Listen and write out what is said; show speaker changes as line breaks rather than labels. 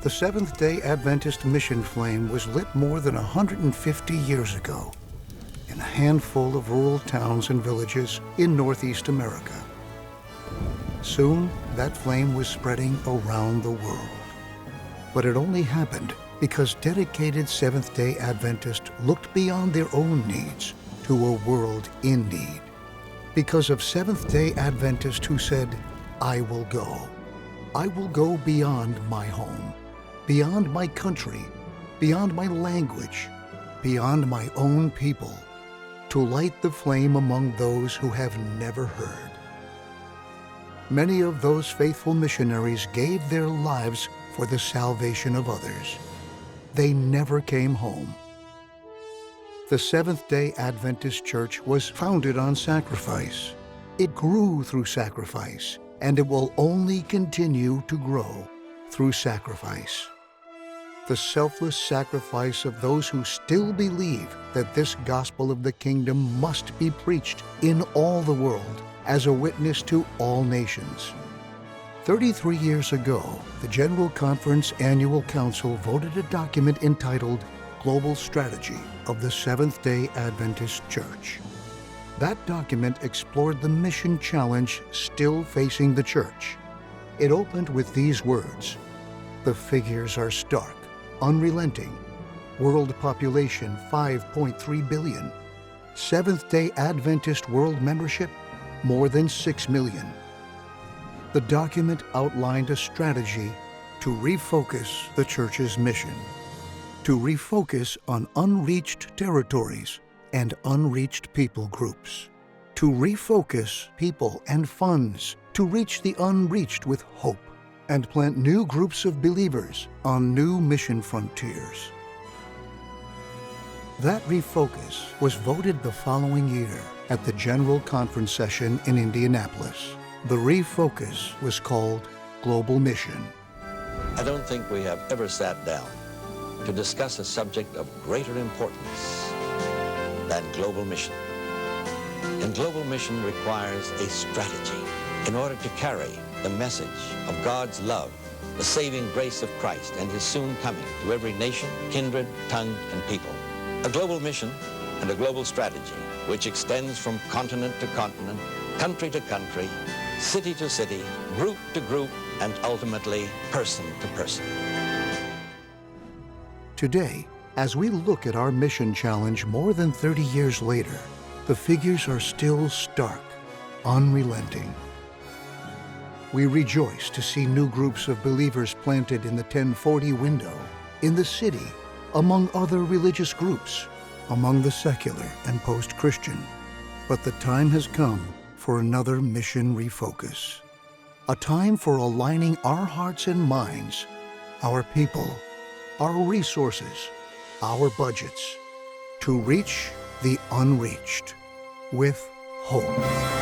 The Seventh-day Adventist mission flame was lit more than 150 years ago in a handful of rural towns and villages in Northeast America. Soon, that flame was spreading around the world. But it only happened because dedicated Seventh-day Adventists looked beyond their own needs to a world in need. Because of Seventh-day Adventists who said, "I will go. I will go beyond my home, beyond my country, beyond my language, beyond my own people, to light the flame among those who have never heard." Many of those faithful missionaries gave their lives for the salvation of others. They never came home. The Seventh-day Adventist Church was founded on sacrifice. It grew through sacrifice, and it will only continue to grow through sacrifice. The selfless sacrifice of those who still believe that this gospel of the kingdom must be preached in all the world as a witness to all nations. 33 years ago, the General Conference Annual Council voted a document entitled Global Strategy of the Seventh-day Adventist Church. That document explored the mission challenge still facing the church. It opened with these words: "The figures are stark, unrelenting. World population 5.3 billion. Seventh-day Adventist world membership more than 6 million. The document outlined a strategy to refocus the church's mission, to refocus on unreached territories and unreached people groups, to refocus people and funds to reach the unreached with hope, and plant new groups of believers on new mission frontiers." That refocus was voted the following year at the General Conference session in Indianapolis. The refocus was called Global Mission.
I don't think we have ever sat down to discuss a subject of greater importance than global mission. And global mission requires a strategy in order to carry the message of God's love, the saving grace of Christ and his soon coming to every nation, kindred, tongue, and people. A global mission and a global strategy which extends from continent to continent, country to country, city to city, group to group, and ultimately person to person.
Today, as we look at our mission challenge more than 30 years later, the figures are still stark, unrelenting. We rejoice to see new groups of believers planted in the 1040 window, in the city, among other religious groups, among the secular and post-Christian. But the time has come for another mission refocus. A time for aligning our hearts and minds, our people, our resources, our budgets, to reach the unreached with hope.